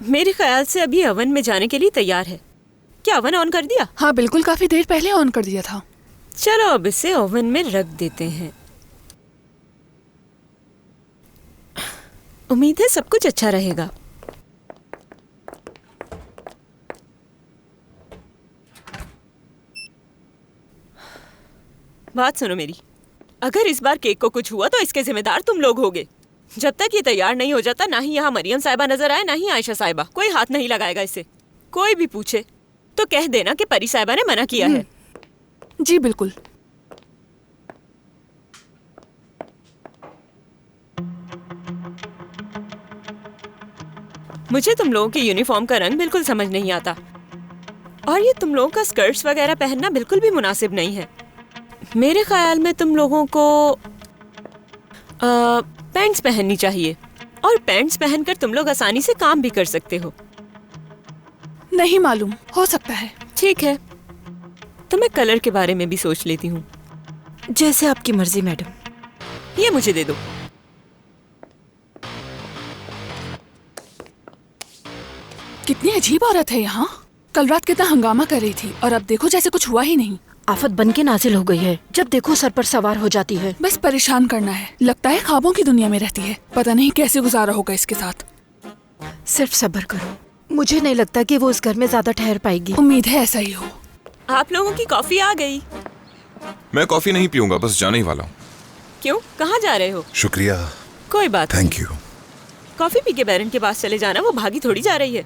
मेरे ख्याल से अभी ओवन में जाने के लिए तैयार है। क्या ओवन ऑन कर दिया? हाँ बिल्कुल, काफी देर पहले ऑन कर दिया था। चलो अब इसे ओवन में रख देते हैं। उम्मीद है सब कुछ अच्छा रहेगा। बात सुनो मेरी, अगर इस बार केक को कुछ हुआ तो इसके जिम्मेदार तुम लोग होगे। जब तक ये तैयार नहीं हो जाता, ना ही यहाँ मरियम साहिबा नजर आए, ना ही आयशा साहिबा, कोई हाथ नहीं लगाएगा इसे। कोई भी पूछे तो कह देना कि परी साहिबा ने मना किया है। जी बिल्कुल। मुझे तुम लोगों की यूनिफॉर्म का रंग बिल्कुल समझ नहीं आता, और ये तुम लोगों का स्कर्ट्स वगैरह पहनना बिल्कुल भी मुनासिब नहीं है। मेरे ख्याल में तुम लोगों को पैंट्स पहननी चाहिए, और पैंट्स पहनकर तुम लोग आसानी से काम भी कर सकते हो। नहीं मालूम, हो सकता है। ठीक है, तो मैं कलर के बारे में भी सोच लेती हूँ। जैसे आपकी मर्जी मैडम। ये मुझे दे दो। कितनी अजीब औरत है यहाँ। कल रात कितना हंगामा कर रही थी और अब देखो जैसे कुछ हुआ ही नहीं। आफत बन के नाजिल हो गई है, जब देखो सर पर सवार हो जाती है। बस परेशान करना है। लगता है ख्वाबों की दुनिया में रहती है। पता नहीं कैसे गुजारा होगा इसके साथ। सिर्फ सब्र करो, मुझे नहीं लगता कि वो इस घर में ज्यादा ठहर पाएगी। उम्मीद है ऐसा ही हो। आप लोगों की कॉफी आ गई। मैं कॉफी नहीं पीऊंगा, बस जाने ही वाला हूँ। क्यों, कहाँ जा रहे हो? शुक्रिया। कोई बात नहीं। Thank you. कॉफी पी के बैरन के पास चले जाना, वो भागी थोड़ी जा रही है।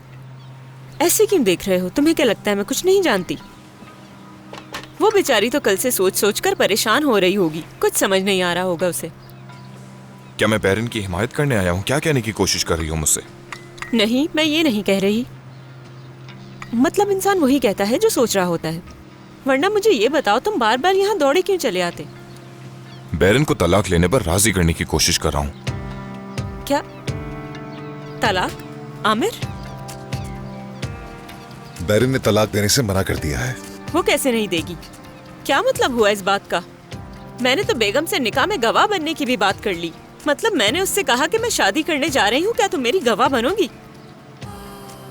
ऐसे क्यों देख रहे हो? तुम्हें क्या लगता है मैं कुछ नहीं जानती? वो बेचारी तो कल से सोच सोच कर परेशान हो रही होगी, कुछ समझ नहीं आ रहा होगा उसे। क्या मैं बैरन की हिमायत करने आया हूँ? क्या कहने की कोशिश कर रही हो मुझसे? नहीं, मैं ये नहीं कह रही। मतलब इंसान वही कहता है जो सोच रहा होता है। वरना मुझे ये बताओ, तुम बार बार यहाँ दौड़े क्यों चले आते? बैरन को तलाक लेने पर राजी करने की कोशिश कर रहा हूँ। क्या तलाक? आमिर, बैरन ने तलाक देने से मना कर दिया है। वो कैसे नहीं देगी? क्या मतलब हुआ इस बात का? मैंने तो बेगम से निकाह में गवाह बनने की भी बात कर ली। मतलब मैंने उससे कहा कि मैं शादी करने जा रही हूँ, क्या तुम मेरी गवाह बनोगी?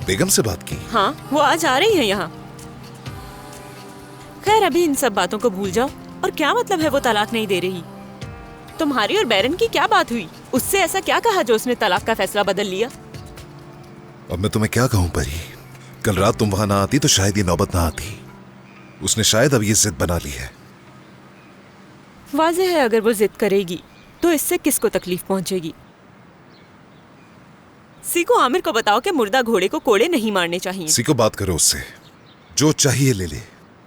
बेगम से बात की? हाँ, वो आज आ रही है यहाँ। खैर, अभी इन सब बातों को भूल जाओ। और क्या मतलब है वो तलाक नहीं दे रही? तुम्हारी और बैरन की क्या बात हुई? उससे ऐसा क्या कहा जो उसने तलाक का फैसला बदल लिया? अब मैं तुम्हें क्या कहूँ परी, कल रात तुम वहां ना आती तो शायद ये नौबत ना आती। उसने शायद अब ये जिद बना ली है। वाज़ेह है, अगर वो जिद करेगी तो इससे किसको तकलीफ पहुंचेगी? सीको आमिर को बताओ कि मुर्दा घोड़े को कोड़े नहीं मारने चाहिए। सीको बात करो उससे, जो चाहिए ले ले,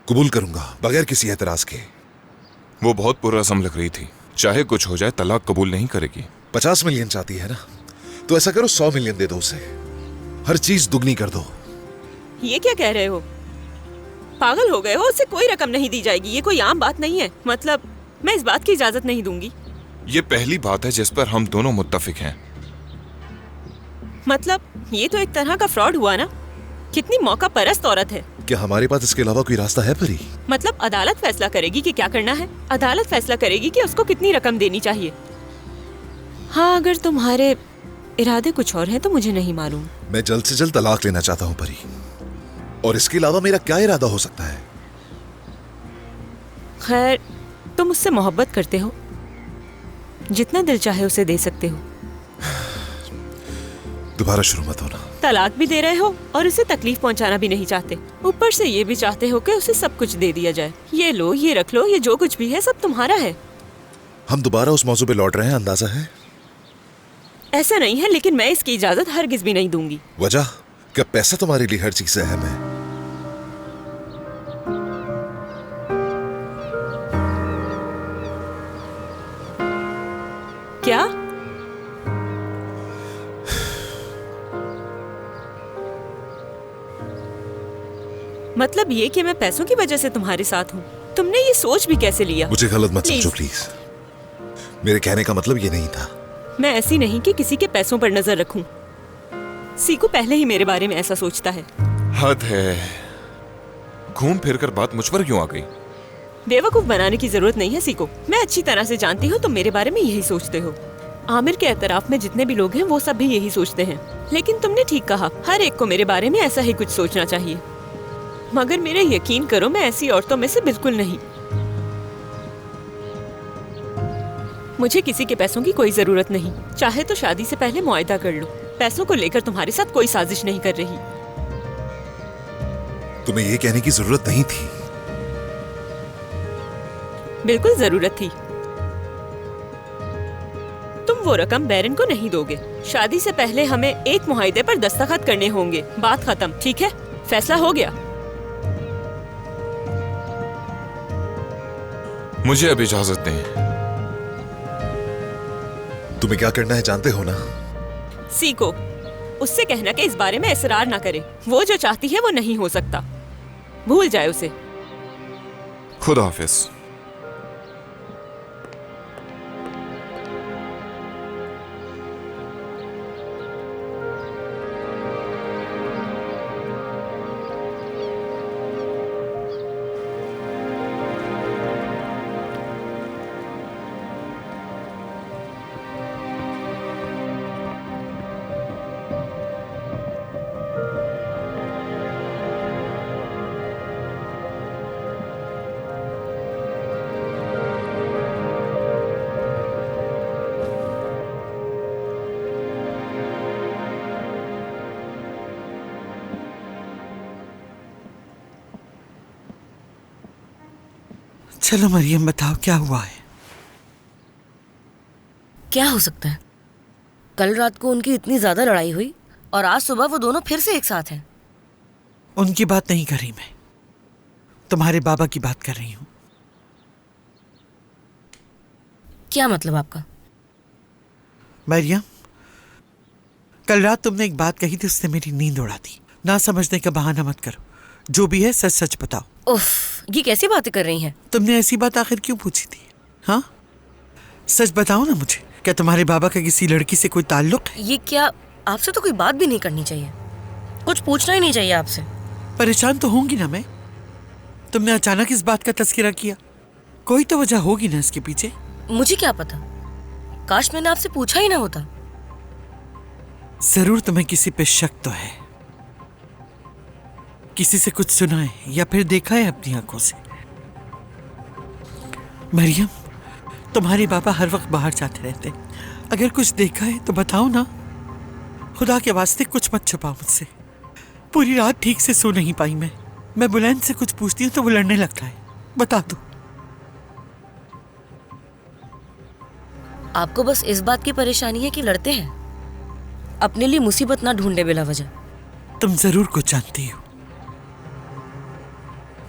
कबूल करूंगा बगैर किसी एतराज के। वो बहुत पुरअज़म लग रही थी, चाहे कुछ हो जाए तलाक कबूल नहीं करेगी। 50 मिलियन चाहती है ना, तो ऐसा करो 100 मिलियन दे दो उसे, हर चीज दुगनी कर दो। ये क्या कह रहे हो? पागल हो गए हो? उसे कोई रकम नहीं दी जाएगी, ये कोई आम बात नहीं है। मतलब मैं इस बात की इजाजत नहीं दूंगी। ये पहली बात है जिस पर हम दोनों मुत्तफिक हैं। मतलब ये तो एक तरह का फ्रॉड हुआ ना। कितनी मौका परस्त औरत है। क्या हमारे पास इसके अलावा कोई रास्ता है परी? मतलब अदालत फैसला करेगी कि क्या करना है। अदालत फैसला करेगी कि उसको कितनी रकम देनी चाहिए। हाँ, अगर तुम्हारे इरादे कुछ और हैं तो मुझे नहीं मालूम। मैं जल्द से जल्द तलाक लेना चाहता हूँ परी, और इसके अलावा मेरा क्या इरादा हो सकता है? खैर, तुम उससे मोहब्बत करते हो, जितना दिल चाहे उसे दे सकते हो। दोबारा शुरू मत होना। तलाक भी दे रहे हो और उसे तकलीफ पहुंचाना भी नहीं चाहते। ऊपर से ये भी चाहते हो कि उसे सब कुछ दे दिया जाए। ये लो, ये रख लो, ये जो कुछ भी है सब तुम्हारा है। हम दोबारा उस मौजू पे लौट रहे हैं, अंदाजा है? ऐसा नहीं है, लेकिन मैं इसकी इजाजत हरगिज भी नहीं दूंगी। वजह? क्या पैसा तुम्हारे लिए हर चीज से अहम है? क्या? मतलब ये कि मैं पैसों की वजह से तुम्हारे साथ हूँ? तुमने ये सोच भी कैसे लिया? मुझे गलत मत समझो प्लीज। मेरे कहने का मतलब ये नहीं था। मैं ऐसी नहीं कि किसी के पैसों पर नजर रखूं। सीकू पहले ही मेरे बारे में ऐसा सोचता है। हद है। घूम फिर कर बात मुझ पर क्यों आ गई? बेवकूफ बनाने की जरूरत नहीं है सीको। मैं अच्छी तरह से जानती हूँ तुम मेरे बारे में यही सोचते हो। आमिर के एतराफ में जितने भी लोग हैं वो सब भी यही सोचते हैं। लेकिन तुमने ठीक कहा, हर एक को मेरे बारे में ऐसा ही कुछ सोचना चाहिए। मगर मेरे यकीन करो, मैं ऐसी औरतों में से बिल्कुल नहीं। मुझे किसी के पैसों की कोई जरूरत नहीं। चाहे तो शादी से पहले मुआयदा कर लो। पैसों को लेकर तुम्हारे साथ कोई साजिश नहीं कर रही। तुम्हें ये कहने की जरूरत नहीं थी। बिल्कुल जरूरत थी। तुम वो रकम बैरन को नहीं दोगे। शादी से पहले हमें एक मुआहदे पर दस्तखत करने होंगे। बात खत्म, ठीक है? फैसला हो गया। मुझे अब इजाजत दें। तुम्हें क्या करना है जानते हो ना? सीखो। उससे कहना कि इस बारे में इसरार ना करे। वो जो चाहती है वो नहीं हो सकता। भूल जाए उसे। खुदा हाफिज। चलो मरियम, बताओ क्या हुआ है? क्या हो सकता है? कल रात को उनकी इतनी ज्यादा लड़ाई हुई और आज सुबह वो दोनों फिर से एक साथ हैं। उनकी बात नहीं कर रही मैं, तुम्हारे बाबा की बात कर रही हूँ। क्या मतलब आपका? मरियम, कल रात तुमने एक बात कही थी, उसने मेरी नींद उड़ा दी। ना समझने का बहाना मत करो। जो भी है सच सच बताओ। उफ, ये कैसी बातें कर रही हैं? तुमने ऐसी बात आखिर क्यों पूछी थी? हाँ, सच बताओ ना मुझे। क्या तुम्हारे बाबा का किसी लड़की से कोई ताल्लुक है? ये क्या, आपसे तो कोई बात भी नहीं करनी चाहिए। कुछ पूछना ही नहीं चाहिए आपसे। परेशान तो होंगी ना मैं। तुमने अचानक इस बात का तस्करा किया, कोई तो वजह होगी ना इसके पीछे। मुझे क्या पता, काश मैंने आपसे पूछा ही ना होता। जरूर तुम्हें किसी पे शक तो है। किसी से कुछ सुना है या फिर देखा है अपनी आंखों से? मरियम, तुम्हारे बाबा हर वक्त बाहर जाते रहते। अगर कुछ देखा है तो बताओ ना। खुदा के वास्ते कुछ मत छुपाओ मुझसे। पूरी रात ठीक से सो नहीं पाई मैं बुलंद से कुछ पूछती हूँ तो वो लड़ने लगता है। बता दो। आपको बस इस बात की परेशानी है कि लड़ते हैं। अपने लिए मुसीबत ना ढूंढे बिला वजह। तुम जरूर कुछ जानती हो,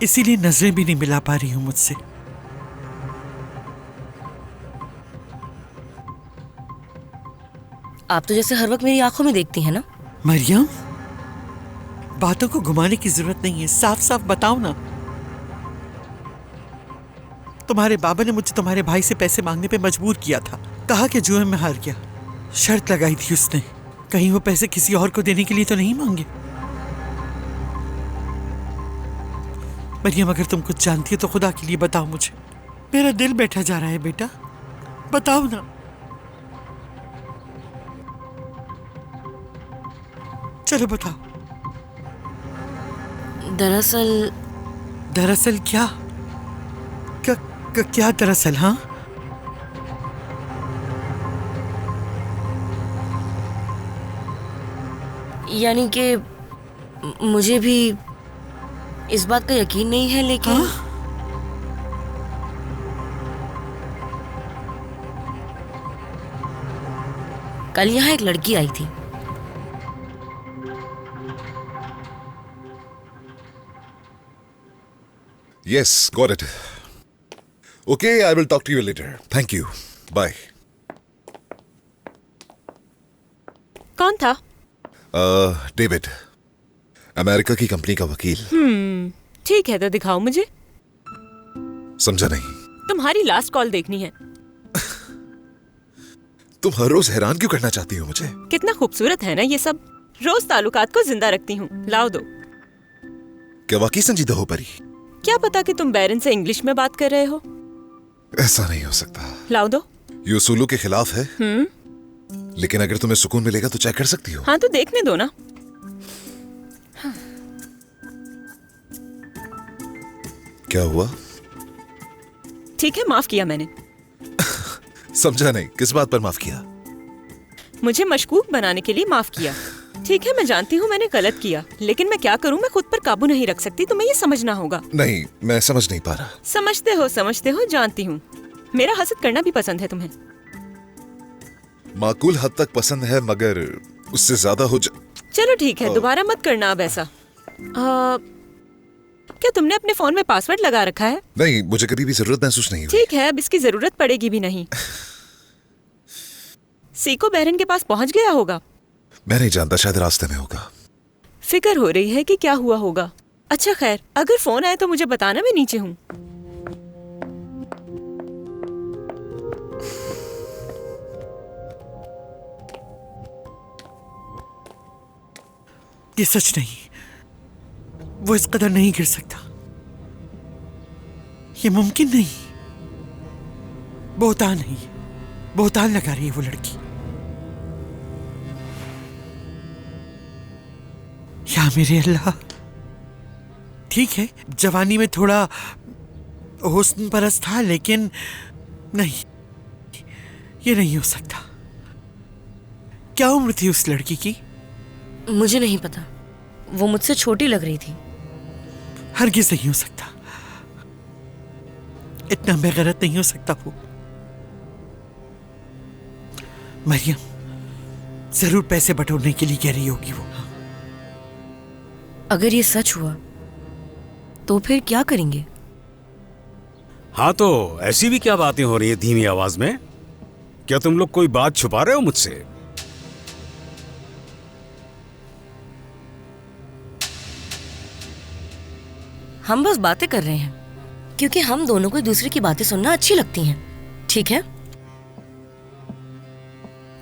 इसीलिए नजरें भी नहीं मिला पा रही हूं मुझसे। आप तो जैसे हर वक्त मेरी आंखों में देखती हैं ना। मरियम, बातों को घुमाने की जरूरत नहीं है, साफ साफ बताओ ना। तुम्हारे बाबा ने मुझे तुम्हारे भाई से पैसे मांगने पे मजबूर किया था। कहा कि जुए में हार गया। शर्त लगाई थी उसने, कहीं वो पैसे किसी और को देने के लिए तो नहीं मांगे। मरियम, अगर तुम कुछ जानती हो तो खुदा के लिए बताओ मुझे। मेरा दिल बैठा जा रहा है बेटा, बताओ ना। चलो बताओ। दरअसल क्या? क्या दरअसल? हाँ, यानी कि मुझे भी इस बात का यकीन नहीं है, लेकिन हाँ? कल यहाँ एक लड़की आई थी। Yes, got it. Okay, I will talk to you later. Thank you. Bye. कौन था? डेविड, अमेरिका की कंपनी का वकील। ठीक है तो दिखाओ मुझे। समझा नहीं? तुम्हारी लास्ट कॉल देखनी है। तुम हर रोज हैरान क्यों करना चाहती हो मुझे? कितना खूबसूरत है ना ये सब। रोज ताल्लुकात को जिंदा रखती हूँ। लाओ दो। क्या वाकई संजीदा हो परी? क्या पता कि तुम बैरन से इंग्लिश में बात कर रहे हो। ऐसा नहीं हो सकता। लाओ दो। ये उसूलों के खिलाफ है। लेकिन अगर तुम्हें सुकून मिलेगा तो चेक कर सकती हो। हाँ तो देखने दो ना। क्या हुआ? ठीक है, माफ किया मैंने। समझा नहीं, किस बात पर माफ किया? मुझे मशकूक बनाने के लिए माफ किया। ठीक है, मैं जानती हूँ मैंने गलत किया, लेकिन मैं क्या करूँ, मैं खुद पर काबू नहीं रख सकती, तुम्हें ये समझना होगा। नहीं, मैं समझ नहीं पा रहा। समझते हो, जानती हूँ। मेरा हसद करना भी पसंद है तुम्हें। माकूल हद तक पसंद है, मगर उससे ज्यादा हो चलो ठीक है, दोबारा मत करना अब ऐसा। क्या तुमने अपने फोन में पासवर्ड लगा रखा है? नहीं, मुझे कभी भी जरूरत महसूस नहीं हुई। ठीक है, अब इसकी जरूरत पड़ेगी भी नहीं। सीको बहरन के पास पहुंच गया होगा। मैं नहीं जानता, शायद रास्ते में होगा। फिक्र हो रही है कि क्या हुआ होगा। अच्छा खैर, अगर फोन आए तो मुझे बताना, मैं नीचे हूँ। ये सच नहीं, वो इस कदर नहीं गिर सकता, ये मुमकिन नहीं। बोहतान लगा रही है वो लड़की। या मेरे अल्लाह। ठीक है, जवानी में थोड़ा हुस्न परस्त था, लेकिन नहीं, ये नहीं हो सकता। क्या उम्र थी उस लड़की की? मुझे नहीं पता, वो मुझसे छोटी लग रही थी। हरगिज़ नहीं हो सकता, इतना बेगैरत नहीं हो सकता वो। मरियम जरूर पैसे बटोरने के लिए कह रही होगी वो। अगर ये सच हुआ तो फिर क्या करेंगे? हाँ, तो ऐसी भी क्या बातें हो रही है धीमी आवाज में? क्या तुम लोग कोई बात छुपा रहे हो मुझसे? हम बस बातें कर रहे हैं, क्योंकि हम दोनों को एक दूसरे की बातें सुनना अच्छी लगती हैं। ठीक है?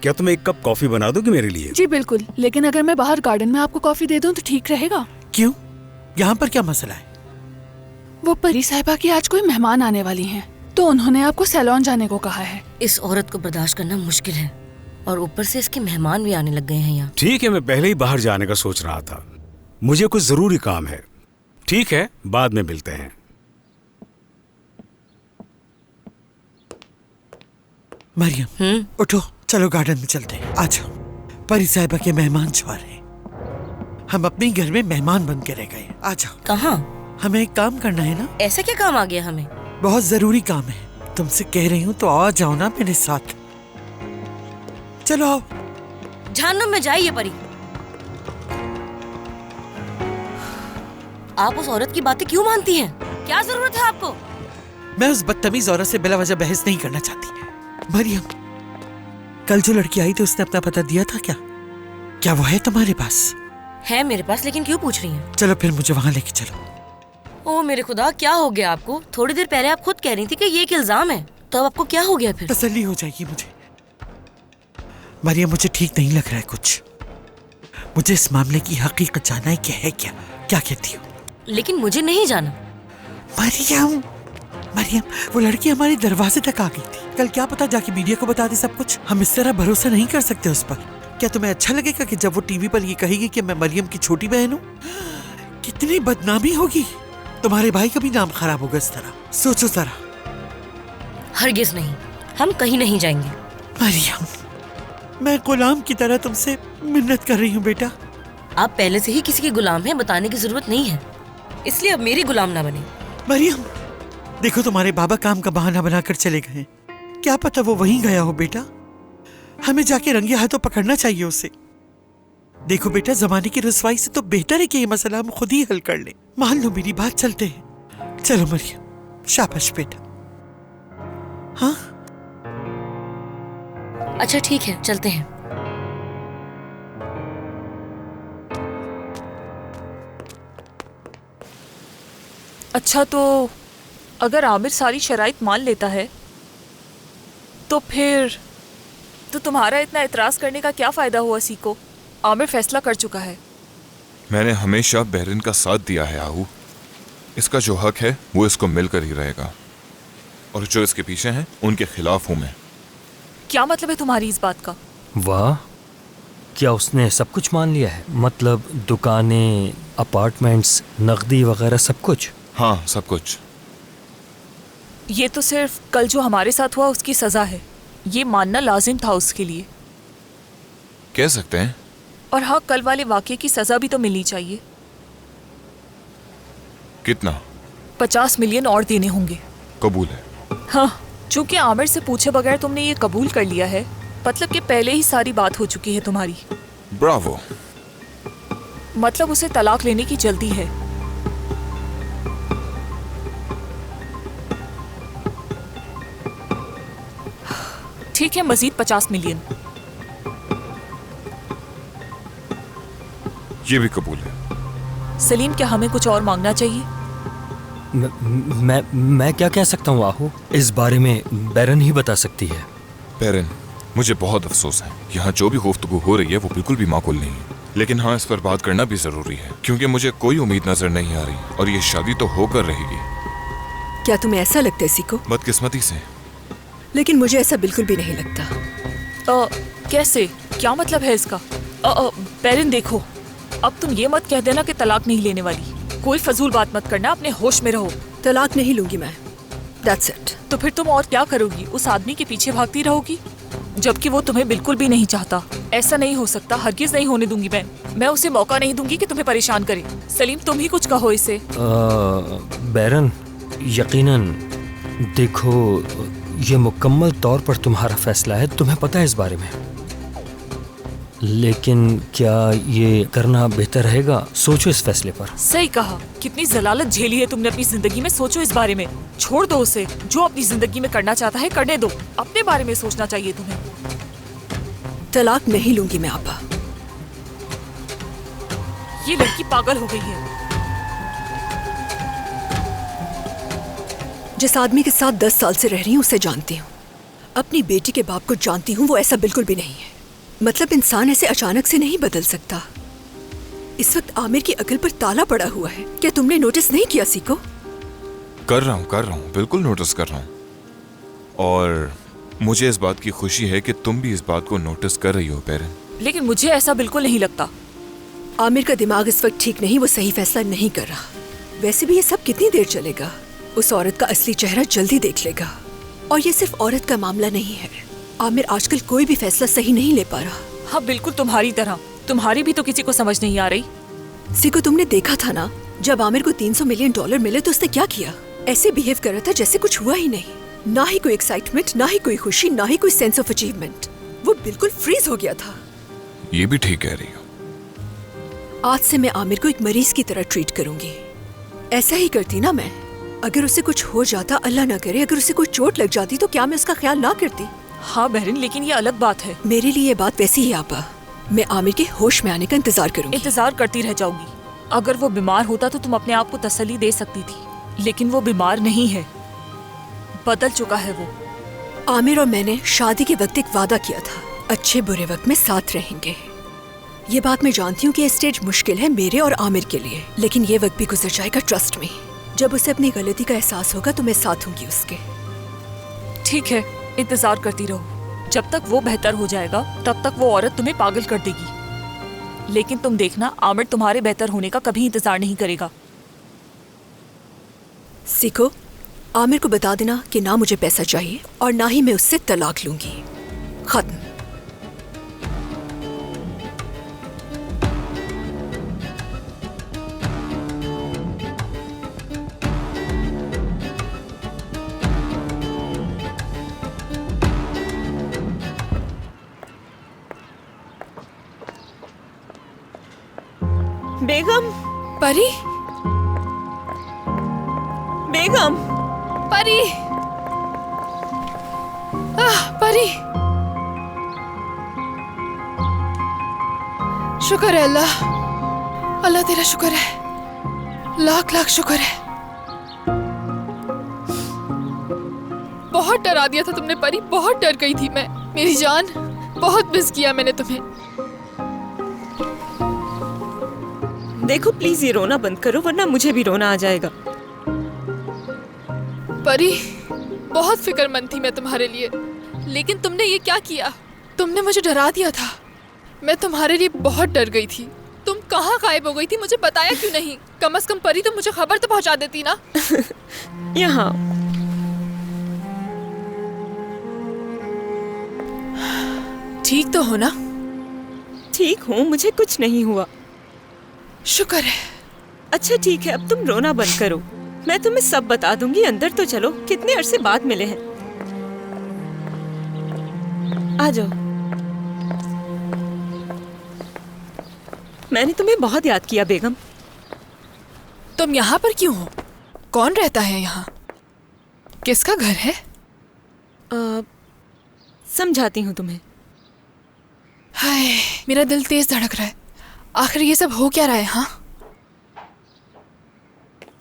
क्या तुम एक कप कॉफी बना दोगे मेरे लिए? जी बिल्कुल, लेकिन अगर मैं बाहर गार्डन में आपको कॉफी दे दूं तो ठीक रहेगा? क्यों? यहाँ पर क्या मसला है? वो परी साहिबा की आज कोई मेहमान आने वाली हैं, तो उन्होंने आपको सैलून जाने को कहा है। इस औरत को बर्दाश्त करना मुश्किल है, और ऊपर से इसके मेहमान भी आने लग गए हैं यहाँ। ठीक है, मैं पहले ही बाहर जाने का सोच रहा था, मुझे कुछ जरूरी काम है। ठीक है, बाद में मिलते हैं। मरियम उठो, चलो गार्डन में चलते हैं। आ जाओ, परी साहिबा के मेहमान जो आ रहे हैं। हम अपने घर में मेहमान बन के रह गए। आ जाओ। कहाँ? हमें एक काम करना है ना। ऐसा क्या काम आ गया हमें? बहुत जरूरी काम है, तुमसे कह रही हूँ तो आ जाओ ना मेरे साथ। चलो आओ। जहन्नुम में जाइए परी। आप उस औरत की बातें क्यों मानती हैं? क्या जरूरत है आपको? मैं उस बदतमीज औरत से बिला वजह बहस नहीं करना चाहती। मरियम, कल जो लड़की आई थी उसने अपना पता दिया था क्या? क्या वो है तुम्हारे पास? है मेरे पास, लेकिन क्यों पूछ रही हैं? चलो फिर मुझे वहाँ लेके चलो। ओ मेरे खुदा, क्या हो गया आपको? थोड़ी देर पहले आप खुद कह रही थी कि ये एक इल्जाम है, तो अब आपको क्या हो गया फिर? तसल्ली हो जाएगी मुझे। मरियम, मुझे ठीक नहीं लग रहा है कुछ। मुझे इस मामले की हकीकत जानना है कि है क्या। क्या कहती हो? लेकिन मुझे नहीं जाना। मरियम, मरियम, वो लड़की हमारे दरवाजे तक आ गई थी। कल क्या पता जाके मीडिया को बता दे सब कुछ। हम इस तरह भरोसा नहीं कर सकते उस पर। क्या तुम्हें अच्छा लगेगा कि जब वो टीवी पर ये कहेगी कि मैं मरियम की छोटी बहन हूँ? कितनी बदनामी होगी। तुम्हारे भाई का भी नाम खराब होगा इस तरह। सोचो जरा। हरगिज नहीं, हम कहीं नहीं जाएंगे। मरियम, मैं गुलाम की तरह तुमसे मिन्नत कर रही हूँ बेटा। आप पहले से ही किसी के गुलाम हैं, बताने की जरूरत नहीं है, इसलिए अब मेरी गुलाम ना बने। मरियम, देखो तुम्हारे बाबा काम का बहाना बनाकर चले गए। क्या पता वो वहीं गया हो बेटा। हमें जाके रंगे हाथों पकड़ना चाहिए उसे। देखो बेटा, जमाने की रुसवाई से तो बेहतर है कि ये मसला हम खुद ही हल कर लें। मान लो मेरी बात, चलते हैं। चलो मरियम, शाबाश बेटा। हाँ अच्छा ठीक है, चलते हैं। अच्छा, तो अगर आमिर सारी शराइत मान लेता है तो फिर तो तुम्हारा इतना एतराज करने का क्या फायदा हुआ? सीको, आमिर फैसला कर चुका है। मैंने हमेशा बहरीन का साथ दिया है आहू। इसका जो हक है वो इसको मिलकर ही रहेगा, और जो इसके पीछे हैं उनके खिलाफ हूं मैं। क्या मतलब है तुम्हारी इस बात का? वाह, क्या उसने सब कुछ मान लिया है? मतलब दुकानें, अपार्टमेंट्स, नकदी वगैरह सब कुछ? हाँ, सब कुछ। ये तो सिर्फ कल जो हमारे साथ हुआ उसकी सजा है। ये मानना लाजिम था उसके लिए। कह सकते हैं। और हाँ, कल वाले वाक़ये की सजा भी तो मिलनी चाहिए। कितना? 50 मिलियन और देने होंगे। कबूल है। हाँ, चूंकि आमिर से पूछे बगैर तुमने ये कबूल कर लिया है, मतलब कि पहले ही सारी बात हो चुकी है तुम्हारी। ब्रावो। मतलब उसे तलाक लेने की जल्दी है। ठीक है, मजीद 50 मिलियन। ये भी कबूल है। सलीम, क्या हमें कुछ और मांगना चाहिए? मैं क्या कह सकता हूँ आहू? इस बारे में बैरन ही बता सकती है। बैरन, मुझे बहुत अफसोस है, यहाँ जो भी गुफ्तगू हो रही है वो बिल्कुल भी माकूल नहीं है। लेकिन हाँ, इस पर बात करना भी जरूरी है, क्योंकि मुझे कोई उम्मीद नजर नहीं आ रही, और ये शादी तो होकर रहेगी। क्या तुम्हें ऐसा लगता है सीको? बदकिस्मती से। लेकिन मुझे ऐसा बिल्कुल भी नहीं लगता। कैसे? क्या मतलब है इसका? बैरन देखो, अब तुम ये मत कह देना कि तलाक नहीं लेने वाली। कोई फजूल बात मत करना, अपने होश में रहो। तलाक नहीं लूंगी मैं, दैट्स इट। तो फिर तुम और क्या करोगी? उस आदमी के पीछे भागती रहोगी, जबकि वो तुम्हें बिल्कुल भी नहीं चाहता। ऐसा नहीं हो सकता, हरगिज नहीं होने दूंगी मैं उसे मौका नहीं दूंगी कि तुम्हें परेशान करे। सलीम, तुम ही कुछ कहो इसे। बैरन, यकीनन देखो, ये मुकम्मल तौर पर तुम्हारा फैसला है, तुम्हें पता है इस बारे में। लेकिन क्या ये करना बेहतर रहेगा? सोचो इस फैसले पर। सही कहा। कितनी जलालत झेली है तुमने अपनी जिंदगी में। सोचो इस बारे में। छोड़ दो उसे, जो अपनी जिंदगी में करना चाहता है करने दो। अपने बारे में सोचना चाहिए तुम्हें। तलाक नहीं लूंगी मैं आपा। ये लड़की पागल हो गई है। जिस आदमी के साथ 10 साल से रह रही हूँ उसे जानती हूँ। अपनी बेटी के बाप को जानती हूँ, वो ऐसा बिल्कुल भी नहीं है। मतलब इंसान ऐसे अचानक से नहीं बदल सकता। इस वक्त आमिर की अकल पर ताला पड़ा हुआ है। क्या तुमने नोटिस नहीं किया सीको? कर रहा हूँ, बिल्कुल नोटिस कर रहा हूँ। और मुझे इस बात की खुशी है कि तुम भी इस बात को नोटिस कर रही हो बैरन। लेकिन मुझे ऐसा बिल्कुल नहीं लगता। आमिर का दिमाग इस वक्त ठीक नहीं, वो सही फैसला नहीं कर रहा। वैसे भी ये सब कितनी देर चलेगा? उस औरत का असली चेहरा जल्दी देख लेगा। और ये सिर्फ औरत का मामला नहीं है। आमिर आजकल कोई भी फैसला सही नहीं ले पा रहा। हाँ, बिल्कुल तुम्हारी तरह। तुम्हारी भी तो किसी को समझ नहीं आ रही। सीको, तुमने देखा था ना, जब आमिर को $300 मिलियन मिले तो उसने क्या किया? ऐसे बिहेव कर रहा था जैसे कुछ हुआ ही नहीं। ना ही कोई एक्साइटमेंट, ना ही कोई खुशी, ना ही कोई सेंस ऑफ अचीवमेंट। वो बिल्कुल फ्रीज हो गया था। ये भी ठीक कह रही हो। आज से मैं आमिर को एक मरीज की तरह ट्रीट करूंगी। ऐसा ही करती ना मैं। अगर उसे कुछ हो जाता, अल्लाह ना करे, अगर उसे कोई चोट लग जाती तो क्या मैं उसका ख्याल ना करती? हाँ बहन, लेकिन ये अलग बात है। मेरे लिए ये बात वैसी ही आपा। मैं आमिर के होश में आने का इंतजार करूंगी। इंतजार करती रह जाऊंगी। अगर वो बीमार होता तो तुम अपने आप को तसल्ली दे सकती थी, लेकिन वो बीमार नहीं है, बदल चुका है वो। आमिर और मैंने शादी के वक्त एक वादा किया था, अच्छे बुरे वक्त में साथ रहेंगे। ये बात मैं जानती हूँ कि ये स्टेज मुश्किल है मेरे और आमिर के लिए, लेकिन ये वक्त भी गुजर जाएगा, ट्रस्ट मी। जब उसे अपनी गलती का एहसास होगा तो मैं साथ होंगी उसके। ठीक है, इंतजार करती रहो। जब तक वो बेहतर हो जाएगा तब तक वो औरत तुम्हें पागल कर देगी। लेकिन तुम देखना, आमिर तुम्हारे बेहतर होने का कभी इंतजार नहीं करेगा। सीखो, आमिर को बता देना कि ना मुझे पैसा चाहिए और ना ही मैं उससे तलाक लूंगी। खत्म। बेगम, परी, बेगम, परी, परी। शुक्र है अल्लाह, अल्लाह तेरा शुक्र है, लाख लाख शुक्र है। बहुत डरा दिया था तुमने परी, बहुत डर गई थी मैं। मेरी जान, बहुत मिस किया मैंने तुम्हें। देखो प्लीज ये रोना बंद करो, वरना मुझे भी रोना आ जाएगा। परी, बहुत फिक्रमंद थी मैं तुम्हारे लिए, लेकिन तुमने ये क्या किया? तुमने मुझे डरा दिया था। मैं तुम्हारे लिए बहुत डर गई थी। तुम कहाँ गायब हो गई थी, मुझे बताया क्यों नहीं? कम से कम परी तो मुझे खबर तो पहुंचा देती ना। यहाँ ठीक तो हो ना? ठीक हूँ, मुझे कुछ नहीं हुआ। शुक्र है। अच्छा ठीक है, अब तुम रोना बंद करो। मैं तुम्हें सब बता दूंगी। अंदर तो चलो, कितने अरसे बाद मिले हैं। आ जाओ। मैंने तुम्हें बहुत याद किया बेगम। तुम यहाँ पर क्यों हो? कौन रहता है यहाँ? किसका घर है? समझाती हूँ तुम्हें। हाय, मेरा दिल तेज धड़क रहा है। आखिर ये सब हो क्या रहा है? हाँ,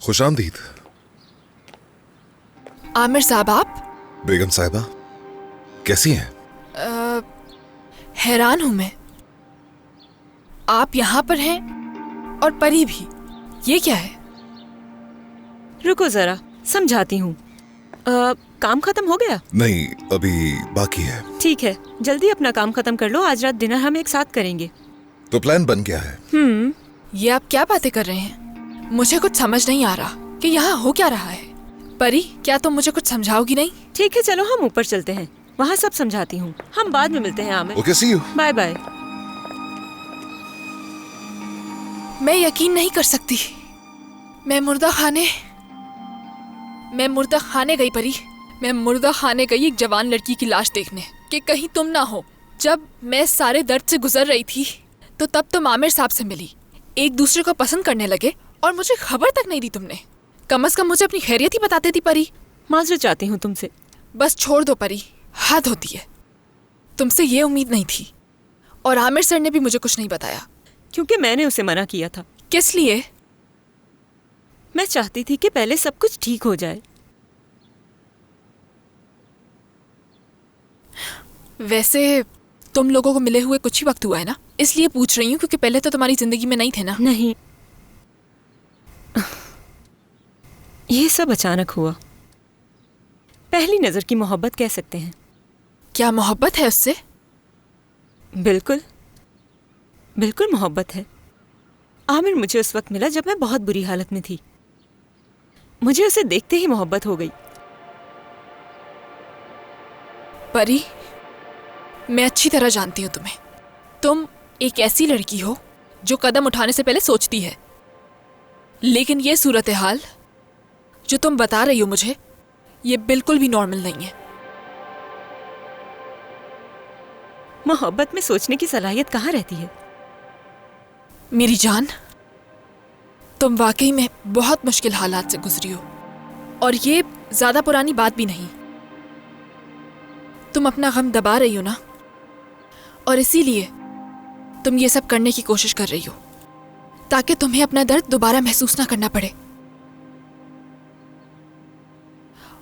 खुशामदीद। आमिर साहब, आप? बेगम साहिबा कैसी हैं? हैरान हूं मैं। आप यहाँ पर हैं और परी भी। ये क्या है? रुको जरा, समझाती हूँ। काम खत्म हो गया? नहीं, अभी बाकी है। ठीक है, जल्दी अपना काम खत्म कर लो। आज रात डिनर हम एक साथ करेंगे। तो प्लान बन गया है। ये आप क्या बातें कर रहे हैं? मुझे कुछ समझ नहीं आ रहा कि यहाँ हो क्या रहा है। परी, क्या तुम मुझे कुछ समझाओगी नहीं? ठीक है, चलो हम ऊपर चलते हैं, वहाँ सब समझाती हूँ। हम बाद में मिलते हैं Aamir. Okay, see you. Bye bye. मैं यकीन नहीं कर सकती। मैं मुर्दा खाने गई परी। मैं मुर्दा खाने गई एक जवान लड़की की लाश देखने कि कहीं तुम ना हो। जब मैं सारे दर्द से गुजर रही थी तो तब तुम आमिर साहब से मिली, एक दूसरे को पसंद करने लगे और मुझे खबर तक नहीं दी तुमने। कम से कम मुझे अपनी खैरियत ही बताते थी परी। माजरत चाहती हूँ तुमसे। बस छोड़ दो परी, हद होती है। तुमसे ये उम्मीद नहीं थी। और आमिर सर ने भी मुझे कुछ नहीं बताया। क्योंकि मैंने उसे मना किया था। किस लिए? मैं चाहती थी कि पहले सब कुछ ठीक हो जाए। वैसे तुम लोगों को मिले हुए कुछ ही वक्त हुआ है ना, इसलिए पूछ रही हूँ, क्योंकि पहले तो तुम्हारी जिंदगी में नहीं थे ना। नहीं, ये सब अचानक हुआ। पहली नजर की मोहब्बत कह सकते हैं। क्या मोहब्बत है उससे? बिल्कुल बिल्कुल मोहब्बत है। आमिर मुझे उस वक्त मिला जब मैं बहुत बुरी हालत में थी। मुझे उसे देखते ही मोहब्बत हो गई। परी, मैं अच्छी तरह जानती हूँ तुम्हें। तुम एक ऐसी लड़की हो जो कदम उठाने से पहले सोचती है। लेकिन ये सूरत हाल जो तुम बता रही हो मुझे, ये बिल्कुल भी नॉर्मल नहीं है। मोहब्बत में सोचने की सलाहियत कहाँ रहती है? मेरी जान, तुम वाकई में बहुत मुश्किल हालात से गुजरी हो, और ये ज्यादा पुरानी बात भी नहीं। तुम अपना गम दबा रही हो ना, और इसीलिए तुम ये सब करने की कोशिश कर रही हो ताकि तुम्हें अपना दर्द दोबारा महसूस ना करना पड़े,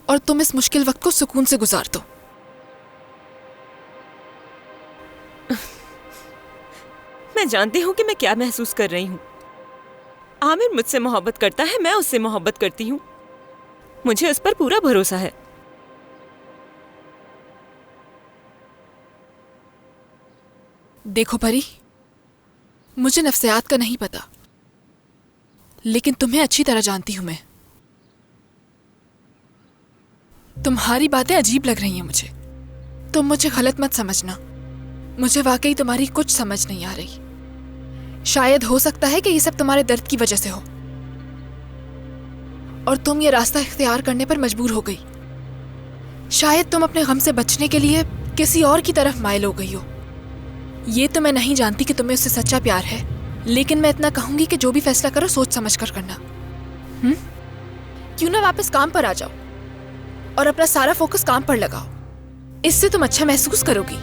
और तुम इस मुश्किल वक्त को सुकून से गुजार दो। मैं जानती हूँ कि मैं क्या महसूस कर रही हूँ। आमिर मुझसे मोहब्बत करता है, मैं उससे मोहब्बत करती हूँ। मुझे उस पर पूरा भरोसा है। देखो परी, मुझे नफ्सियात का नहीं पता, लेकिन तुम्हें अच्छी तरह जानती हूं मैं। तुम्हारी बातें अजीब लग रही हैं मुझे। तुम मुझे गलत मत समझना। मुझे वाकई तुम्हारी कुछ समझ नहीं आ रही। शायद हो सकता है कि ये सब तुम्हारे दर्द की वजह से हो, और तुम ये रास्ता इख्तियार करने पर मजबूर हो गई। शायद तुम अपने गम से बचने के लिए किसी और की तरफ माइल हो गई हो। ये तो मैं नहीं जानती कि तुम्हें उससे सच्चा प्यार है, लेकिन मैं इतना कहूंगी कि जो भी फैसला करो सोच समझ कर करना। क्यों ना वापस काम पर आ जाओ और अपना सारा फोकस काम पर लगाओ। इससे तुम अच्छा महसूस करोगी।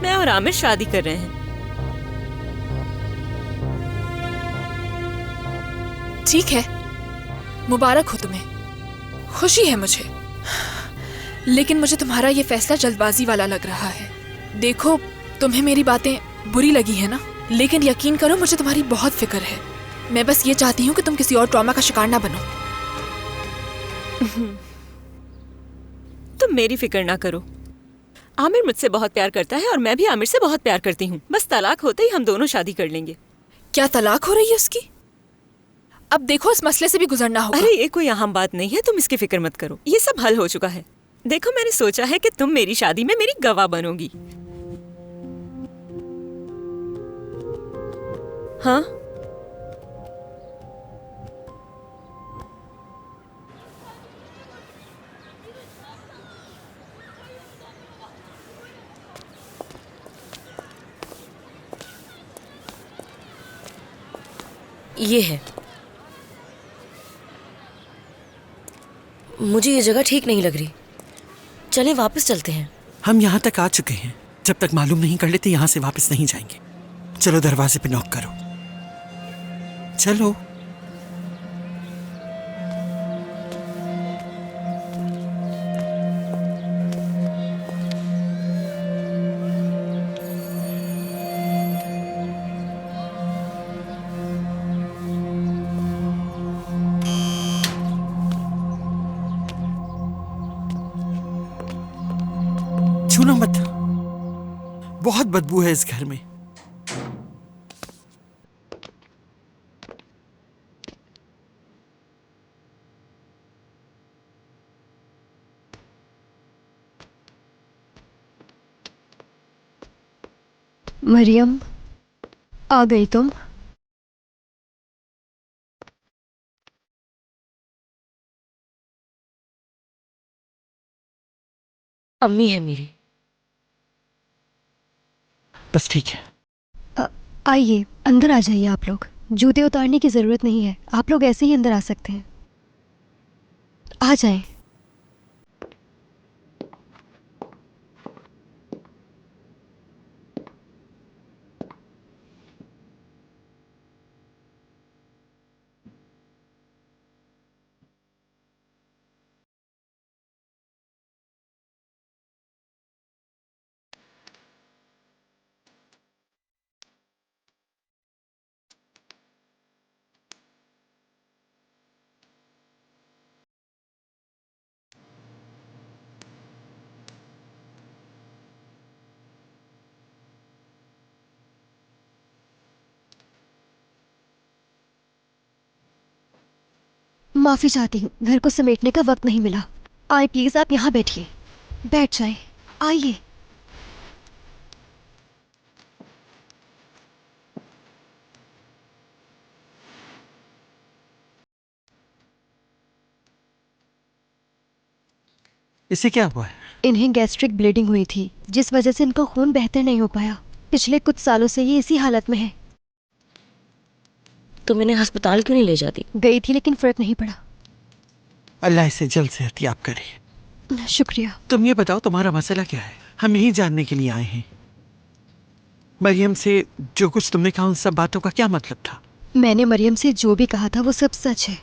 मैं और आमिर शादी कर रहे हैं। ठीक है, मुबारक हो तुम्हें, खुशी है मुझे। लेकिन मुझे तुम्हारा ये फैसला जल्दबाजी वाला लग रहा है। देखो, तुम्हें मेरी बातें बुरी लगी है ना, लेकिन यकीन करो मुझे तुम्हारी बहुत फिक्र है। मैं बस ये चाहती हूँ कि तुम किसी और ट्रॉमा का शिकार ना बनो। तुम मेरी फिक्र ना करो। आमिर मुझसे बहुत प्यार करता है और मैं भी आमिर से बहुत प्यार करती हूँ। बस तलाक होते ही हम दोनों शादी कर लेंगे। क्या तलाक हो रही है उसकी? अब देखो इस मसले से भी गुजरना होगा। अरे ये कोई अहम बात नहीं है, तुम इसकी फिक्र मत करो, ये सब हल हो चुका है। देखो मैंने सोचा है कि तुम मेरी शादी में मेरी गवाह बनोगी। हाँ ये है। मुझे ये जगह ठीक नहीं लग रही। चलें वापस चलते हैं। हम यहाँ तक आ चुके हैं, जब तक मालूम नहीं कर लेते यहाँ से वापस नहीं जाएंगे। चलो दरवाजे पे नॉक करो। चलो। छूना मत, बहुत बदबू है इस घर में। मरियम, आ गई तुम? अम्मी है मेरी। बस ठीक है। आइए अंदर आ जाइए। आप लोग जूते उतारने की ज़रूरत नहीं है, आप लोग ऐसे ही अंदर आ सकते हैं। आ जाएं। माफ़ी चाहती हूँ, घर को समेटने का वक्त नहीं मिला। आए प्लीज़, आप यहाँ बैठिए। बैठ जाएं। आइए। इसे क्या हुआ है? इन्हें गैस्ट्रिक ब्लीडिंग हुई थी, जिस वजह से इनका खून बेहतर नहीं हो पाया। पिछले कुछ सालों से ये इसी हालत में है। तुम इन्हें अस्पताल क्यों नहीं ले जाती? गई थी लेकिन फर्क नहीं पड़ा। अल्लाह इसे जल्द सेहतियाब करे। शुक्रिया। तुम ये बताओ तुम्हारा मसला क्या है? हम यही जानने के लिए आए हैं। मरियम से जो कुछ तुमने कहा उन सब बातों का क्या मतलब था? मैंने मरियम से जो भी कहा था वो सब सच है।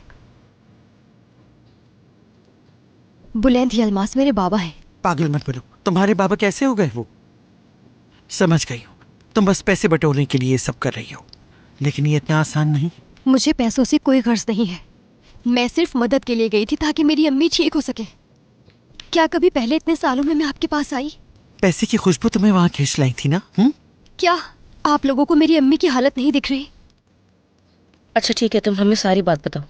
बुलंद यलमास मेरे बाबा हैं। पागल मत बोलो। तुम्हारे बाबा कैसे हो गए वो? समझ गई हूँ, तुम बस पैसे बटोरने के लिए ये सब कर रही हो, लेकिन ये इतना आसान नहीं। मुझे पैसों से कोई गर्ज नहीं है। मैं सिर्फ मदद के लिए गई थी ताकि मेरी अम्मी ठीक हो सके। क्या कभी पहले इतने सालों में मैं आपके पास आई? पैसे की खुशबू तुम्हें वहां खींच लाई थी ना? क्या आप लोगों को मेरी अम्मी की हालत नहीं दिख रही? अच्छा ठीक है, तुम हमें सारी बात बताओ।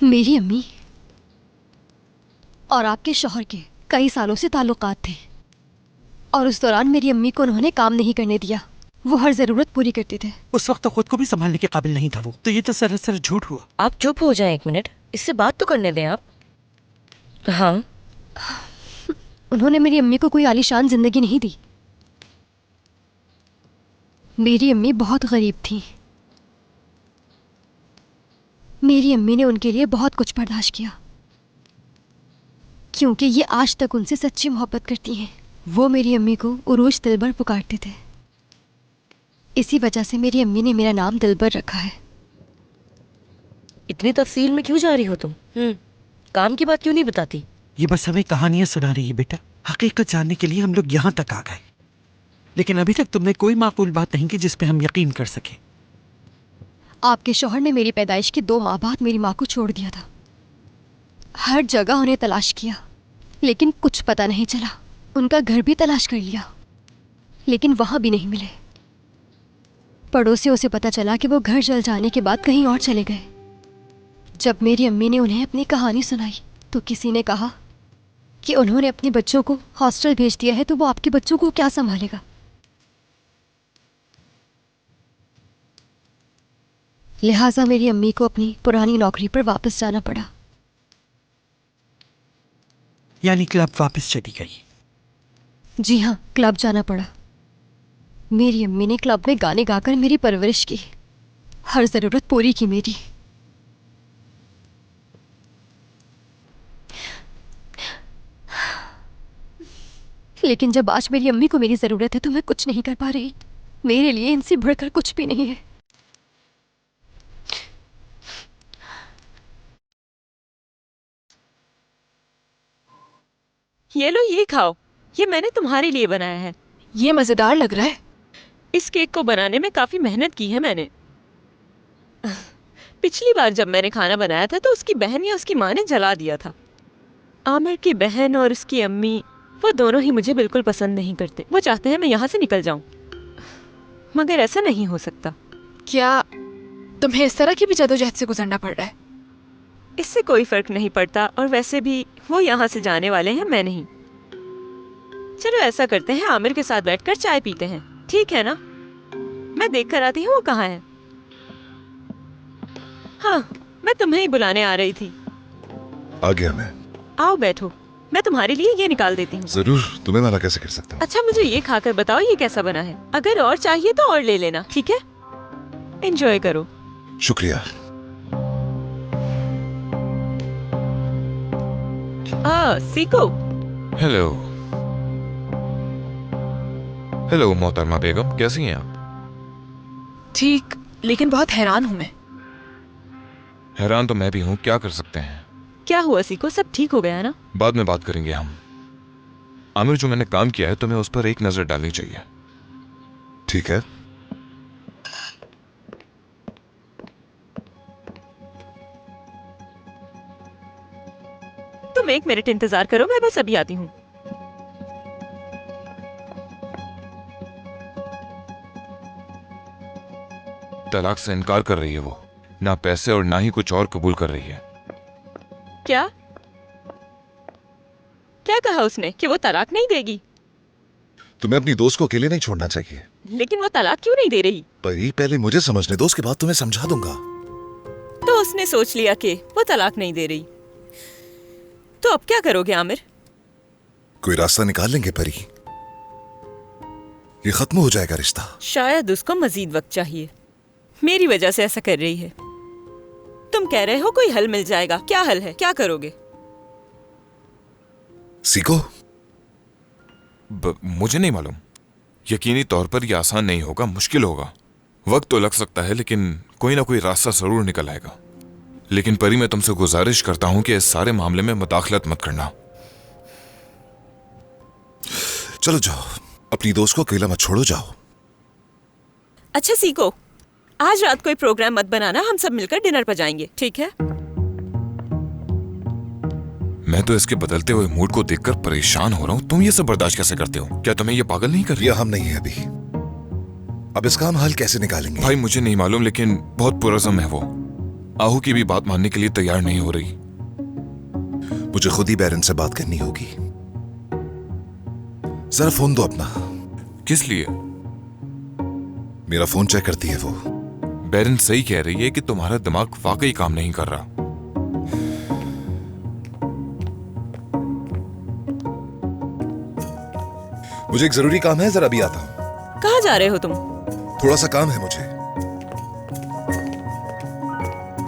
मेरी अम्मी और आपके शौहर के कई सालों से ताल्लुकात थे, और उस दौरान मेरी अम्मी को उन्होंने काम नहीं करने दिया। वो हर जरूरत पूरी करते थे। उस वक्त तो खुद को भी संभालने के काबिल नहीं था वो, तो ये तो सरासर झूठ हुआ। आप चुप हो जाएं एक मिनट, इससे बात तो करने दें आप। हाँ, उन्होंने मेरी अम्मी को कोई आलीशान जिंदगी नहीं दी। मेरी अम्मी बहुत गरीब थी। मेरी अम्मी ने उनके लिए बहुत कुछ बर्दाश्त किया, क्योंकि ये आज तक उनसे सच्ची मोहब्बत करती हैं। वो मेरी अम्मी को उरूज दिलबर पुकारते थे। इसी वजह से मेरी अम्मी ने मेरा नाम दिलबर रखा है। इतनी तफसील में क्यों जा रही हो तुम? काम की बात क्यों नहीं बताती? ये बस हमें कहानियां सुना रही है बेटा। हकीकत जानने के लिए हम लोग यहाँ तक आ गए, लेकिन अभी तक तुमने कोई माकूल बात नहीं की जिस पे हम यकीन कर सके। आपके शौहर ने मेरी पैदाइश के 2 माह बाद मेरी माँ को छोड़ दिया था। हर जगह उन्हें तलाश किया, लेकिन कुछ पता नहीं चला। उनका घर भी तलाश कर लिया, लेकिन वहाँ भी नहीं मिले। पड़ोसियों से पता चला कि वो घर जल जाने के बाद कहीं और चले गए। जब मेरी अम्मी ने उन्हें अपनी कहानी सुनाई तो किसी ने कहा कि उन्होंने अपने बच्चों को हॉस्टल भेज दिया है, तो वो आपके बच्चों को क्या संभालेगा। लिहाजा मेरी अम्मी को अपनी पुरानी नौकरी पर वापस जाना पड़ा। यानी क्लब वापस चली गई? जी हाँ, क्लब जाना पड़ा। मेरी अम्मी ने क्लब में गाने गाकर मेरी परवरिश की, हर ज़रूरत पूरी की मेरी। लेकिन जब आज मेरी अम्मी को मेरी ज़रूरत है तो मैं कुछ नहीं कर पा रही। मेरे लिए इनसे बढ़कर कुछ भी नहीं है। ये लो, ये खाओ। ये मैंने तुम्हारे लिए बनाया है। ये मज़ेदार लग रहा है। इस केक को बनाने में काफी मेहनत की है मैंने। पिछली बार जब मैंने खाना बनाया था तो उसकी बहन या उसकी माँ ने जला दिया था। आमिर की बहन और उसकी अम्मी, वो दोनों ही मुझे बिल्कुल पसंद नहीं करते। वो चाहते हैं मैं यहाँ से निकल जाऊं, मगर ऐसा नहीं हो सकता। क्या तुम्हें इस तरह की भी जदोजहद से गुजरना पड़ रहा है? इससे कोई फर्क नहीं पड़ता, और वैसे भी वो यहाँ से जाने वाले हैं, मैं नहीं। चलो ऐसा करते हैं, आमिर के साथ बैठकर चाय पीते हैं, ठीक है ना? मैं देख कर आती हूँ वो कहाँ है। हाँ, मैं तुम्हें ही बुलाने आ रही थी। आ गया मैं। आओ बैठो, मैं तुम्हारे लिए ये निकाल देती हूँ। जरूर, तुम्हें मना कैसे कर सकता हूँ। अच्छा, मुझे ये खाकर बताओ ये कैसा बना है। अगर और चाहिए तो और ले लेना, ठीक है? एंजॉय करो। शुक्रिया। सीको। हेलो। हेलो मोहतरमा बेगम, कैसी हैं आप? ठीक, लेकिन बहुत हैरान हूँ मैं। हैरान तो मैं भी हूँ, क्या कर सकते हैं। क्या हुआ सीको, सब ठीक हो गया ना? बाद में बात करेंगे हम। आमिर, जो मैंने काम किया है तुम्हें उस पर एक नजर डालनी चाहिए। ठीक है। तुम 1 मिनट इंतजार करो, मैं बस अभी आती हूँ। तलाक से इनकार कर रही है वो, ना पैसे और ना ही कुछ और कबूल कर रही है। क्या क्या कहा उसने कि वो तलाक नहीं देगी? तुम्हें अपनी दोस्त को अकेले नहीं छोड़ना चाहिए। लेकिन वो तलाक क्यों नहीं दे रही? परी, पहले मुझे समझने दो, उसके बाद तुम्हें समझा दूंगा। तो उसने सोच लिया कि वो तलाक नहीं दे रही, तो अब क्या करोगे आमिर? कोई रास्ता निकाल लेंगे परी, ये खत्म हो जाएगा रिश्ता। शायद उसको मजीद वक्त चाहिए। मेरी वजह से ऐसा कर रही है। तुम कह रहे हो कोई हल मिल जाएगा, क्या हल है, क्या करोगे? सीखो। मुझे नहीं मालूम। यकीनी तौर पर यह आसान नहीं होगा, मुश्किल होगा। वक्त तो लग सकता है, लेकिन कोई ना कोई रास्ता जरूर निकल आएगा। लेकिन परी, मैं तुमसे गुजारिश करता हूं कि इस सारे मामले में मुदाखलत मत करना। चलो जाओ, अपनी दोस्त को अकेला मत छोड़ो, जाओ। अच्छा सीको, आज रात कोई प्रोग्राम मत बनाना, हम सब मिलकर डिनर पर जाएंगे, ठीक है? मैं तो इसके बदलते हुए मूड को देखकर परेशान हो रहा हूँ। तुम ये सब बर्दाश्त कैसे करते हो? क्या तुम्हें ये पागल नहीं कर रही? ये हम नहीं है अभी। अब इसका हम हल कैसे निकालेंगे? भाई मुझे नहीं मालूम, लेकिन बहुत पुरज़म है वो। आहू की भी बात मानने के लिए तैयार नहीं हो रही। मुझे खुद ही बैरन से बात करनी होगी। जरा फोन दो अपना। किस लिए? मेरा फोन चेक करती है वो। बैरन सही कह रही है कि तुम्हारा दिमाग वाकई काम नहीं कर रहा। मुझे एक जरूरी काम है, जरा अभी आता हूँ। कहाँ जा रहे हो तुम? थोड़ा सा काम है मुझे।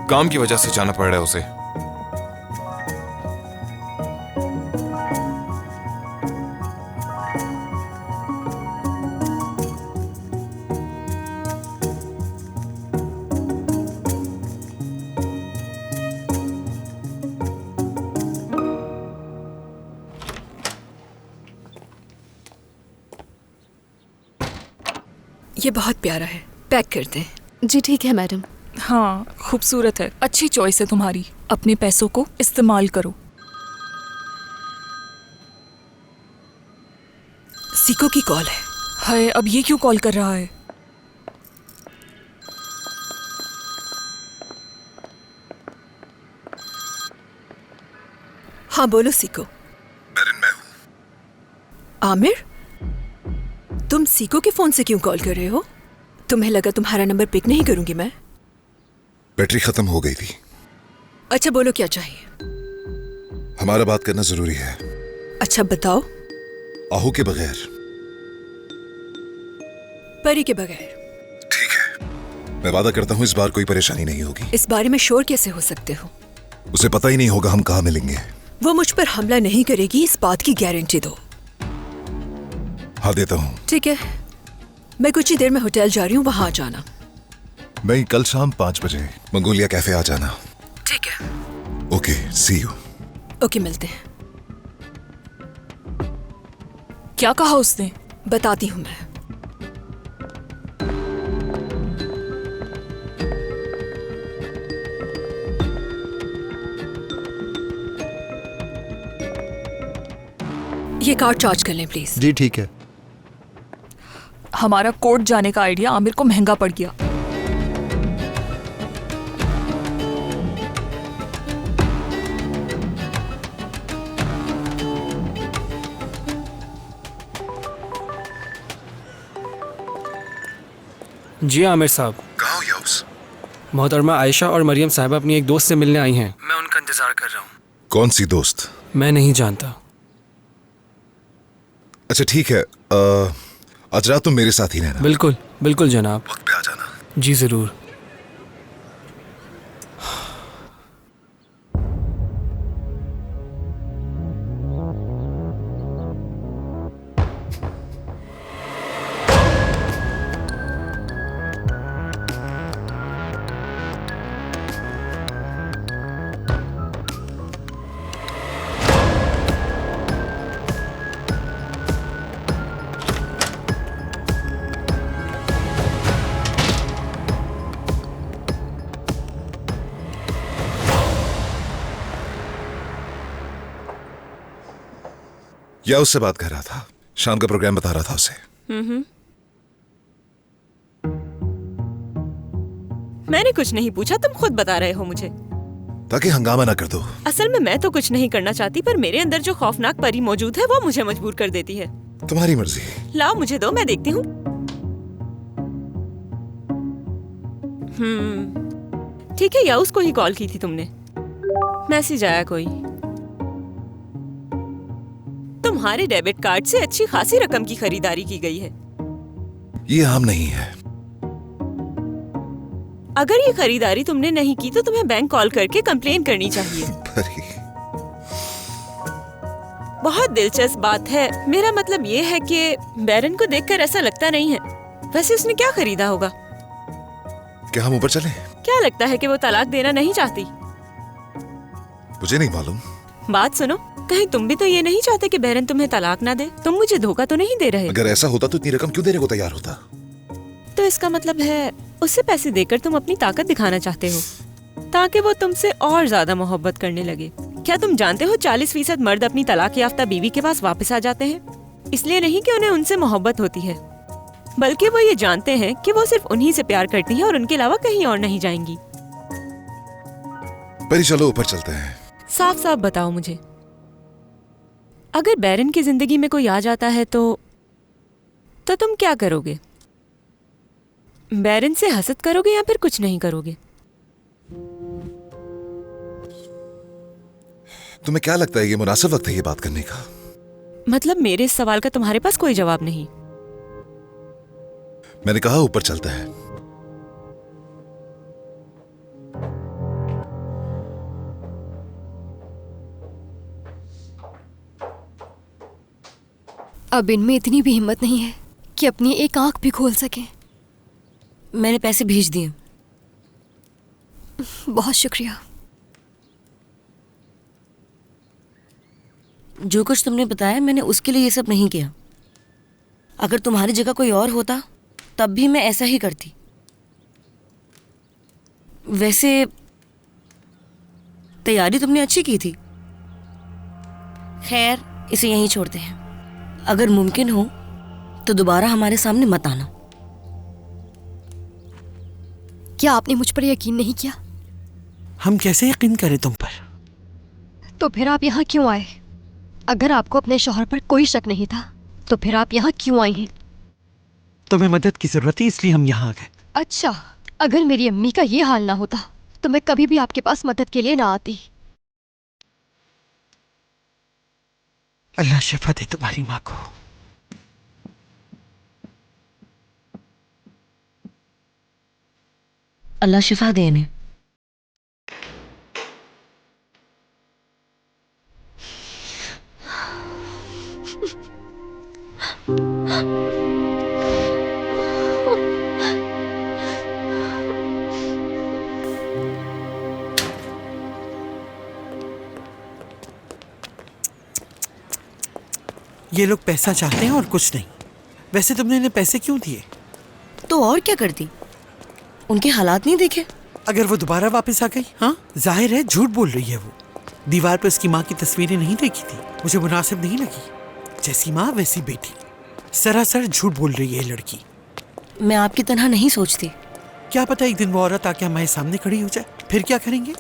काम की वजह से जाना पड़ रहा है उसे। ये बहुत प्यारा है, पैक कर दें। जी ठीक है मैडम। हाँ, खूबसूरत है, अच्छी चॉइस है तुम्हारी। अपने पैसों को इस्तेमाल करो। सीको की कॉल है। हाय, अब ये क्यों कॉल कर रहा है? हाँ बोलो सीको। बैरन मैं हूं। आमिर, तुम सीको के फोन से क्यों कॉल कर रहे हो? तुम्हें लगा तुम्हारा नंबर पिक नहीं करूंगी मैं? बैटरी खत्म हो गई थी। अच्छा बोलो क्या चाहिए? हमारा बात करना जरूरी है। अच्छा बताओ। आहू के बगैर। परी के बगैर। ठीक है, मैं वादा करता हूँ इस बार कोई परेशानी नहीं होगी। इस बारे में श्योर कैसे हो सकते हो? उसे पता ही नहीं होगा हम कहाँ मिलेंगे। वो मुझ पर हमला नहीं करेगी, इस बात की गारंटी दो। हाँ देता हूँ। ठीक है, मैं कुछ ही देर में होटल जा रही हूँ, वहां आ जाना। मैं कल शाम 5 बजे मंगोलिया कैफे आ जाना। ठीक है। Okay, see you. ओके, मिलते हैं। क्या कहा उसने? बताती हूँ मैं। ये कार्ड चार्ज कर लें प्लीज। जी ठीक है। हमारा कोर्ट जाने का आइडिया आमिर को महंगा पड़ गया। जी आमिर साहब। कहाँ हो याउस? मोहतरमा आयशा और मरियम साहिबा अपनी एक दोस्त से मिलने आई हैं। मैं उनका इंतजार कर रहा हूँ। कौन सी दोस्त? मैं नहीं जानता। अच्छा ठीक है, आज रात तुम मेरे साथ ही रहना। बिल्कुल बिल्कुल जनाब। वक्त पे आ जाना। जी जरूर। या उससे बात कर रहा था, शाम का प्रोग्राम बता रहा था उसे। मैंने कुछ नहीं पूछा, तुम खुद बता रहे हो मुझे। ताकि हंगामा ना कर दो। असल में मैं तो कुछ नहीं करना चाहती, पर मेरे अंदर जो खौफनाक परी मौजूद है वो मुझे मजबूर कर देती है। तुम्हारी मर्जी। लाओ मुझे दो, मैं देखती हूँ। ठीक है, या उसको ही कॉल की थी तुमने? मैसेज आया कोई? तुम्हारे डेबिट कार्ड से अच्छी खासी रकम की खरीदारी की गई है। ये आम नहीं है। अगर ये खरीदारी तुमने नहीं की तो तुम्हें बैंक कॉल करके कंप्लेन करनी चाहिए। बहुत दिलचस्प बात है। मेरा मतलब ये है कि बैरन को देखकर ऐसा लगता नहीं है। वैसे उसने क्या खरीदा होगा? क्या हम ऊपर चलें? क्या लगता है कि वो तलाक देना नहीं चाहती? मुझे नहीं मालूम। बात सुनो, कहीं तुम भी तो ये नहीं चाहते कि बैरन तुम्हें तलाक ना दे? तुम मुझे धोखा तो नहीं दे रहे? अगर ऐसा होता तो इतनी रकम क्यों देने को तैयार होता? तो इसका मतलब है उससे पैसे देकर तुम अपनी ताकत दिखाना चाहते हो, ताकि वो तुमसे और ज्यादा मोहब्बत करने लगे। क्या तुम जानते हो 40% मर्द अपनी तलाक याफ्ता बीवी के पास वापस आ जाते हैं? इसलिए नहीं कि उन्हें उनसे मोहब्बत होती है, बल्कि वो ये जानते हैं कि वो सिर्फ उन्हीं से प्यार करती हैं और उनके अलावा कहीं और नहीं जाएंगी। परी चलो ऊपर चलते हैं। साफ साफ बताओ मुझे, अगर बैरन की जिंदगी में कोई आ जाता है तो तुम क्या करोगे? बैरन से हसद करोगे या फिर कुछ नहीं करोगे? तुम्हें क्या लगता है ये मुनासिब वक्त है ये बात करने का? मतलब मेरे इस सवाल का तुम्हारे पास कोई जवाब नहीं? मैंने कहा ऊपर चलता है। अब इनमें इतनी भी हिम्मत नहीं है कि अपनी एक आंख भी खोल सके। मैंने पैसे भेज दिए। बहुत शुक्रिया। जो कुछ तुमने बताया मैंने उसके लिए ये सब नहीं किया। अगर तुम्हारी जगह कोई और होता तब भी मैं ऐसा ही करती। वैसे तैयारी तुमने अच्छी की थी। खैर इसे यहीं छोड़ते हैं। अगर मुमकिन हो तो दोबारा हमारे सामने मत आना। क्या आपने मुझ पर यकीन नहीं किया? हम कैसे यकीन करें तुम पर? तो फिर आप यहाँ क्यों आए? अगर आपको अपने शौहर पर कोई शक नहीं था तो फिर आप यहाँ क्यों आई हैं? तुम्हें मदद की जरूरत थी इसलिए हम यहाँ आ गए। अच्छा, अगर मेरी अम्मी का ये हाल ना होता तो मैं कभी भी आपके पास मदद के लिए ना आती। अल्लाह शिफा दे तुम्हारी माँ को। अल्लाह शिफा दे इन्हें। ये लोग पैसा चाहते हैं और कुछ नहीं। वैसे तुमने इन्हें पैसे क्यों दिए? तो और क्या करती? उनके हालात नहीं देखे? अगर वो दोबारा वापस आ गई? हाँ, जाहिर है झूठ बोल रही है वो। दीवार पर उसकी माँ की तस्वीरें नहीं देखी थी, मुझे मुनासिब नहीं लगी। जैसी माँ वैसी बेटी, सरासर झूठ बोल रही है लड़की। मैं आपकी तरह नहीं सोचती। क्या पता एक दिन वो औरत आके हमारे सामने खड़ी हो जाए, फिर क्या करेंगे?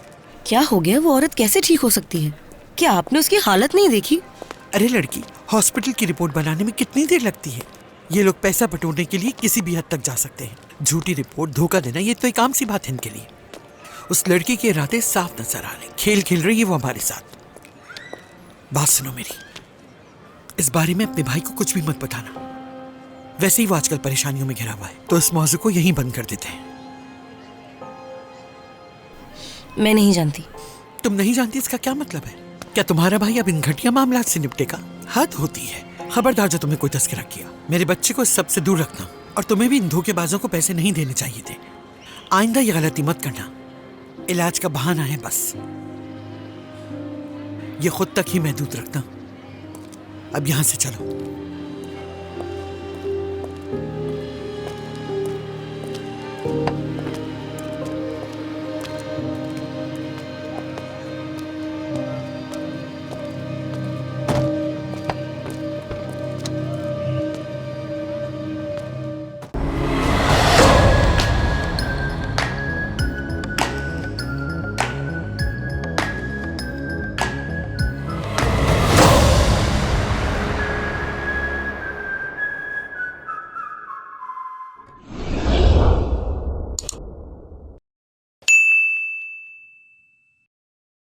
क्या हो गया? वो औरत कैसे ठीक हो सकती है? क्या आपने उसकी हालत नहीं देखी? अरे लड़की, हॉस्पिटल की रिपोर्ट बनाने में कितनी देर लगती है? ये लोग पैसा बटोरने के लिए किसी भी हद तक जा सकते हैं। झूठी रिपोर्ट, धोखा देना, ये तो एक आम सी बात है इनके लिए। उस लड़की के इरादे साफ नजर आ रहे, खेल खेल रही है वो हमारे साथ। बात सुनो मेरी, इस बारे में अपने भाई को कुछ भी मत बताना। वैसे ही वो आजकल परेशानियों में घिरा हुआ है, तो इस मौजू को यहीं बंद कर देते हैं। मैं नहीं जानती। तुम नहीं जानती इसका क्या मतलब है? क्या तुम्हारा भाई अब इन घटिया मामलात से निपटेगा? हद होती है। खबरदार जो तुम्हें कोई तस्करा किया, मेरे बच्चे को इस सब से दूर रखना। और तुम्हें भी इन धोखेबाजों को पैसे नहीं देने चाहिए थे। आइंदा ये गलती मत करना। इलाज का बहाना है बस। ये खुद तक ही महदूद रखना। अब यहां से चलो।